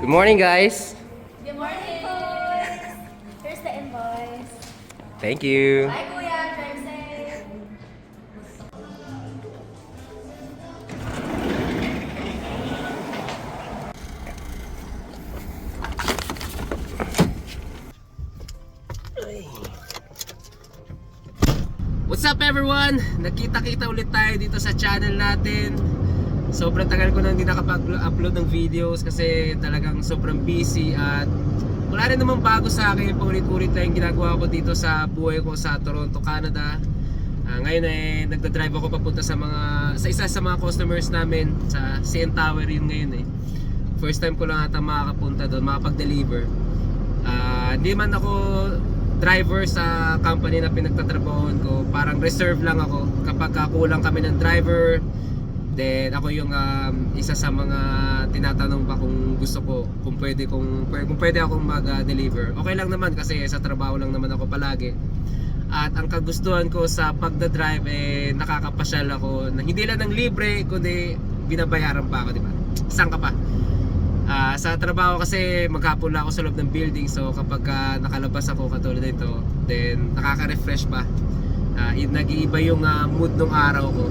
morning, guys. Good morning, boys! Here's the invoice. Thank you. Bye, Kuya. Drive safe. What's up, everyone? Nakita-kita ulit tayo dito sa channel natin. Sobrang tagal ko nang hindi nakapag-upload ng videos kasi talagang sobrang busy at wala rin naman bago sa akin. Paulit-ulit lang yung ginagawa ko dito sa buhay ko sa Toronto, Canada. Ngayon nagda-drive ako papunta sa isa sa mga customers namin sa CN Tower yun ngayon First time ko lang ata makakapunta doon, makapag-deliver. Hindi man ako driver sa company na pinagtatrabahoan ko, parang reserve lang ako kapag kulang kami ng driver. Then ako yung isa sa mga tinatanong pa kung gusto ko, kung pwede akong mag-deliver. Okay lang naman kasi sa trabaho lang naman ako palagi. At ang kagustuhan ko sa pagda-drive nakakapasyal ako na hindi lang ng libre kundi binabayaran pa ako, di ba? Saan ka pa? Sa trabaho kasi maghapon lang ako sa loob ng building, so kapag nakalabas ako katulad nito, then nakaka-refresh pa. Nag-iiba yung mood ng araw ko.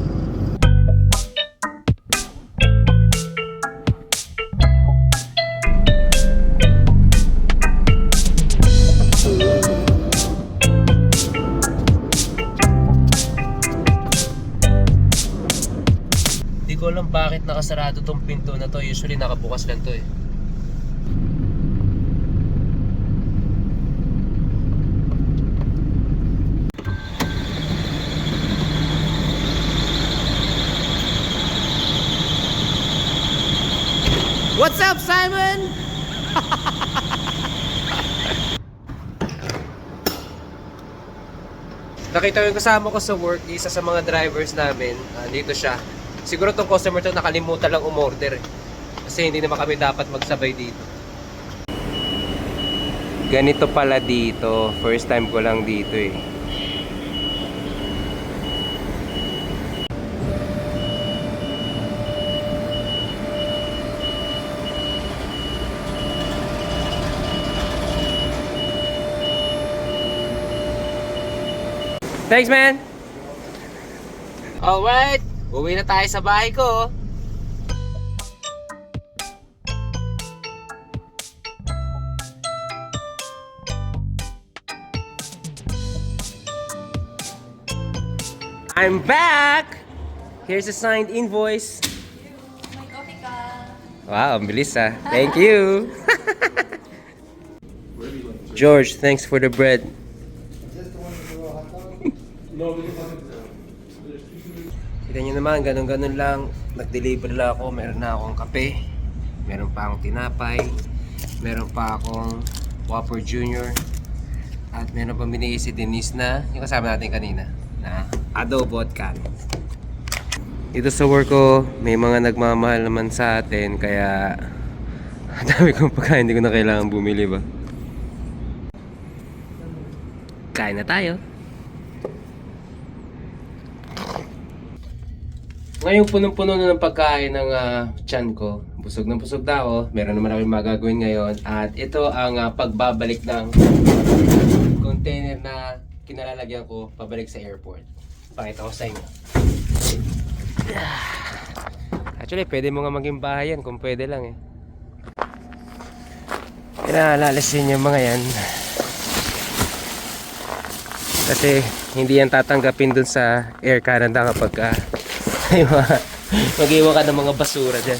Hindi ko alam bakit nakasarado tong pinto na to. Usually nakabukas lang to What's up, Simon? Nakita ko yung kasama ko sa work, isa sa mga drivers namin. Dito siya. Siguro tong customer to nakalimutan lang umorder kasi hindi naman kami dapat magsabay dito. Ganito pala dito. First time ko lang dito Thanks, man! Alright! Uwi na tayo sa bahay ko. I'm back! Here's a signed invoice. May coffee ka. Wow, ang bilis Thank you! George, thanks for the bread. Kita nyo naman, ganun-ganun lang. Nag-deliver lang ako, meron na akong kape, meron pa akong tinapay, meron pa akong Whopper Junior, at meron pa binigay si Denise na yung kasama natin kanina na adobo at kanin. Dito sa work ko, may mga nagmamahal naman sa atin, kaya dami kong pagkain, hindi ko na kailangan bumili ba. Kain na tayo. Ngayon punong-puno na ng pagkain ng tiyan ko. Busog na ako. Meron naman akong magagawin ngayon. At ito ang pagbabalik ng container na kinalalagyan ko pabalik sa airport. Pakita ko sa inyo. Actually, pwede mo nga maging bahay yan kung pwede lang Kinalalasin yung mga yan. Kasi hindi yan tatanggapin dun sa Air Canada kapag mag-iwan ka ng mga basura dyan.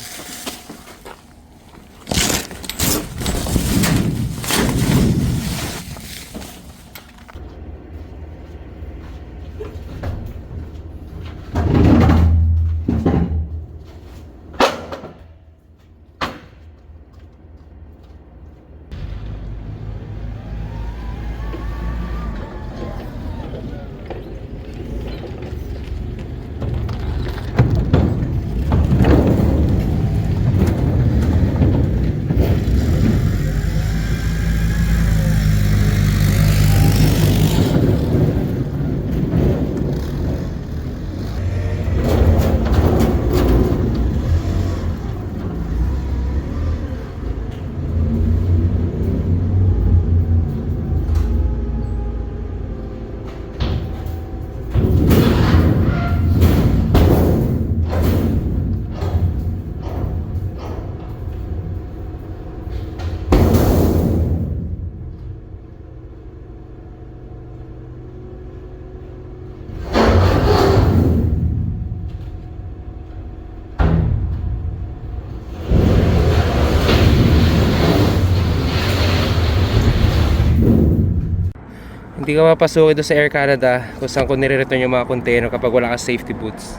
hindi ka mapasukin doon sa Air Canada kung saan ko nire-return yung mga container kapag wala kang safety boots.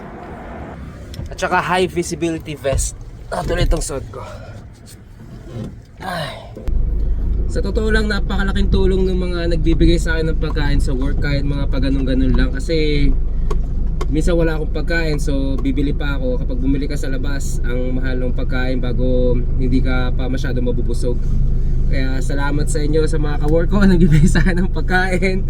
At saka high visibility vest. Tuloy itong suot ko. Ay. Sa totoo lang, napakalaking tulong ng mga nagbibigay sa akin ng pagkain sa work, kahit mga paganong-ganon lang. Kasi minsan wala akong pagkain, so bibili pa ako. Kapag bumili ka sa labas, ang mahal ng pagkain bago hindi ka pa masyado mabubusog. Kaya salamat sa inyo sa mga ka-work ko na nagbibigay sa akin ng pagkain.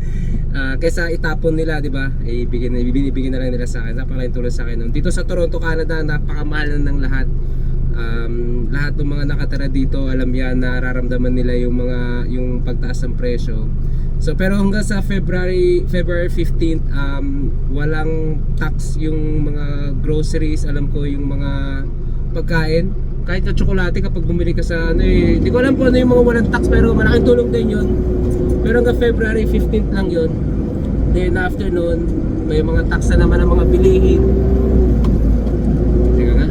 Kaysa itapon nila, di ba? Ibibigay na lang nila sa akin. Napakalaking tulong sa akin. Dito sa Toronto, Canada, napakamahal na ng lahat. Lahat ng mga nakatira dito, alam yan, nararamdaman nila yung pagtaas ng presyo. So pero hanggang sa February 15th, walang tax yung mga groceries, alam ko yung mga pagkain. Kahit na tsokolate kapag bumili ka sa hindi ko alam po ano yung mga walang tax, pero malaking tulong din yun. Pero hanggang February 15th lang yun. Then after nun, may mga tax na naman ang mga bilihin. Teka nga.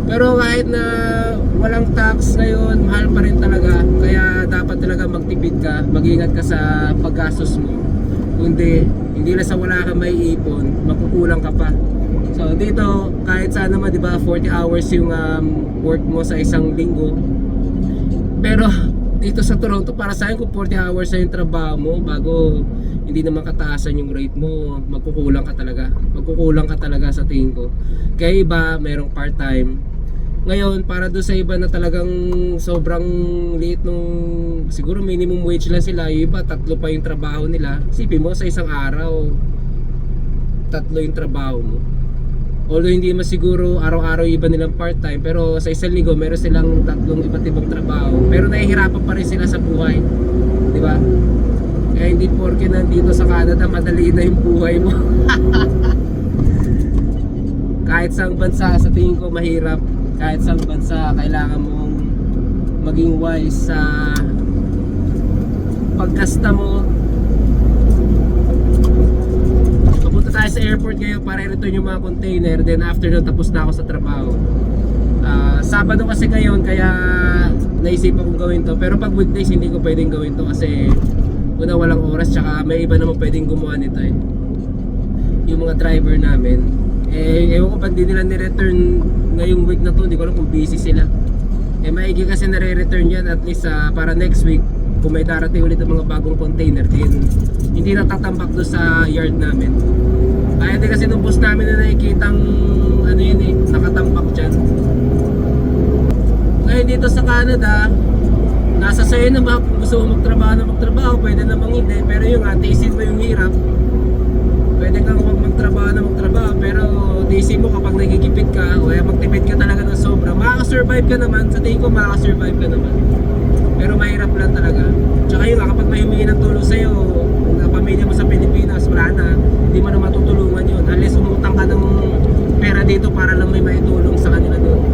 Pero kahit na walang tax ngayon, mahal pa rin talaga. Kaya dapat talaga magtipid ka, mag-ingat ka sa paggastos mo. Kundi hindi lang sa wala kang may ipon, magkukulang ka pa. So dito, kahit saan naman, di ba, 40 hours yung work mo sa isang linggo. Pero dito sa Toronto, para sa akin, kung 40 hours na yung trabaho mo, bago hindi naman kataasan yung rate mo, magkukulang ka talaga. Magkukulang ka talaga sa tingin ko. Kaya iba, merong part-time. Ngayon, para doon sa iba na talagang sobrang liit nung, siguro minimum wage lang sila, yung iba, 3 pa yung trabaho nila. Isipin mo, sa isang araw, 3 yung trabaho mo. Although hindi mas siguro araw-araw iba nilang part-time, pero sa isang linggo meron silang 3 iba't ibang trabaho. Pero nahihirapan pa rin sila sa buhay, di ba? Kaya hindi porke nandito sa Canada madali na yung buhay mo. Kahit sa bansa, sa tingin ko mahirap. Kahit sa bansa, kailangan mong maging wise sa paggasta mo. Papunta tayo sa airport ngayon para i-return yung mga container. Then after nun, tapos na ako sa trabaho. Sabado kasi ngayon, kaya naisipan kong gawin to. Pero pag weekdays, hindi ko pwedeng gawin to kasi una, walang oras, tsaka may iba naman pwedeng gumawa nito eh. Yung mga driver namin, ewan ko pa, hindi nila ni-return ngayong week na to, hindi ko alam kung busy sila. Maigi kasi nare-return yan at least para next week, kung may darating ulit ang mga bagong container din, hindi natatambak doon sa yard namin. Kaya din kasi nung bus namin na nakikitang nakatambak dyan. Ngayon dito sa Canada, nasa sayo na ba kung gusto mo magtrabaho, pwede namang hindi. Pero yung tiisin mo yung hirap. Pwede kang magtrabaho, pero tiisin mo kapag nagigipit ka o magtipid ka talaga ng sobra, makaka-survive ka naman. Sa tingin ko makaka-survive ka naman, pero mahirap lang talaga. Tsaka yun nga, kapag may humingi ng tulong sa'yo na pamilya mo sa Pilipinas, wala na, hindi mo na matutulungan yun unless umutang ka ng pera dito para lang may maitulong sa kanila doon.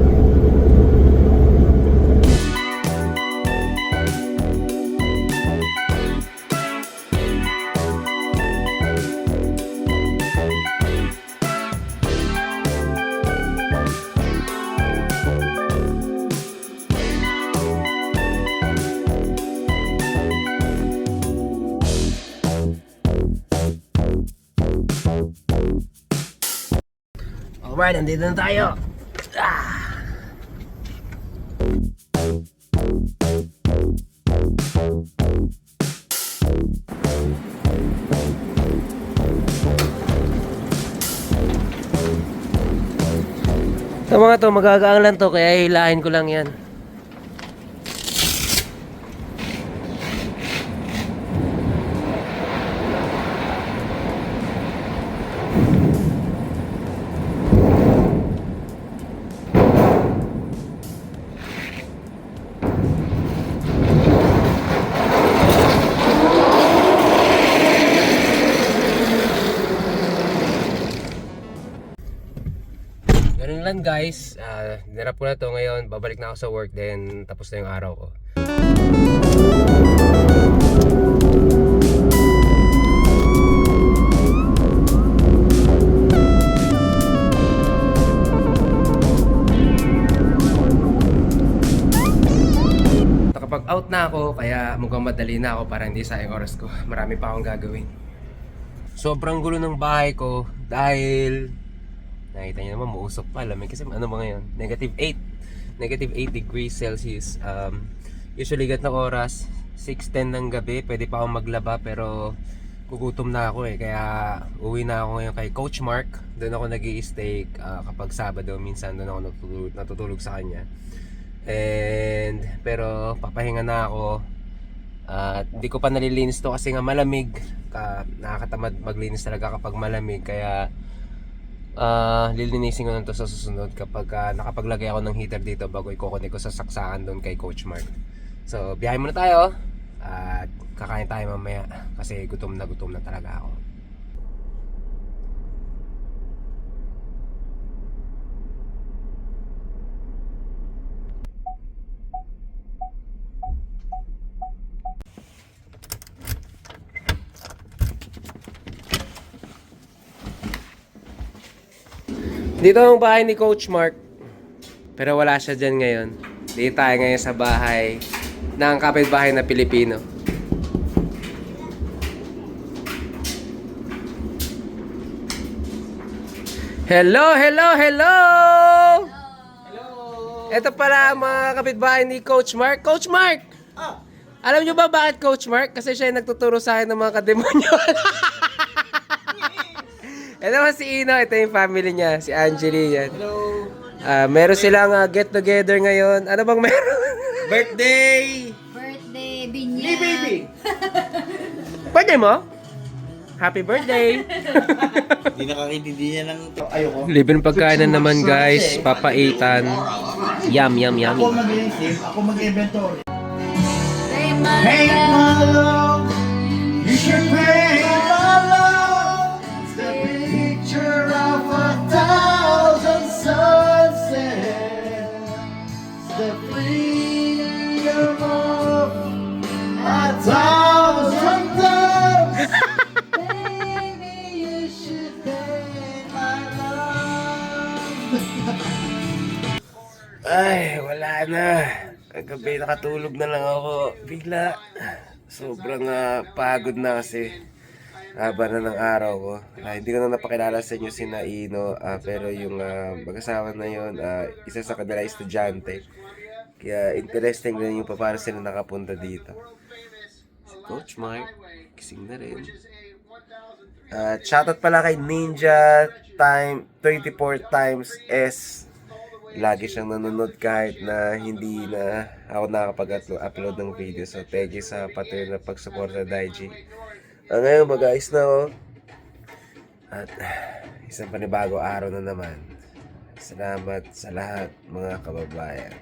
Alright, nandito na tayo. Ito mga to, magagaang lang to, kaya hilahin ko lang yan. Ganun lang guys, dinarap ko na to ngayon, babalik na ako sa work, then tapos na yung araw ko. Kapag out na na ako, kaya mukhang madali na ako para hindi sayang oras ko. Marami pa akong gagawin. Sobrang gulo ng bahay ko dahil nakita niyo naman muusok pa. Lamig kasi ano ba ngayon? -8 degrees Celsius. Usually gat na oras 6:10 ng gabi, pwede pa akong maglaba pero gugutom na ako kaya uwi na ako ngayon kay Coach Mark. Doon ako nag-i-stay kapag Sabado, minsan doon ako natutulog sa kanya. Pero papahinga na ako at hindi ko pa nalilinis to kasi nga malamig. Nakakatamad maglinis talaga kapag malamig, kaya lilinisin ko na to sa susunod kapag nakapaglagay ako ng heater dito bago i-connect ko sa saksakan doon kay Coach Mark. So biyahe muna tayo at kakain tayo mamaya kasi gutom na talaga ako. Dito ang bahay ni Coach Mark. Pero wala siya dyan ngayon. Dito tayo ngayon sa bahay ng kapitbahay na Pilipino. Hello! Ito pala ang mga kapitbahay ni Coach Mark. Coach Mark! Alam nyo ba bakit Coach Mark? Kasi siya yung nagtuturo sa akin ng mga kademonyo. Ito naman si Ino, ito yung family niya, si Angeli yan. Hello! Meron silang get together ngayon. Ano bang meron? Birthday! Birthday, binyag. Hey, baby! Birthday mo? Happy birthday! Hindi nakakintindi niya ng... Ayoko. Libre ng pagkain na naman guys, papaitan. Yum. Ako mag-iisip, ako mag-inventory. Hey, my Hey, love. my love! You should pay my love! It's the picture of 1,000 sunsets. It's the freedom of 1,000 doves. Baby, you should pay my love. Ay, wala na. Kagabi nakatulog na lang ako. Bigla. Sobrang pagod na kasi. Haba na ng araw ko. Hindi ko na napakilala sa inyo si Naino. Pero yung mag-asawa na yun, isa sa kanila estudyante. Kaya interesting din yung paano sila nakapunta dito. Si Coach Mark, kising na rin. Shoutout pala kay Ninja Time 34 times S. Lagi siyang nanonood kahit na hindi na ako nakakapag-upload ng video. So thank you sa patuloy na pagsuporta, Daiji. Ngayon mag-ayos na ako. At isang panibago araw na naman. Salamat sa lahat mga kababayan.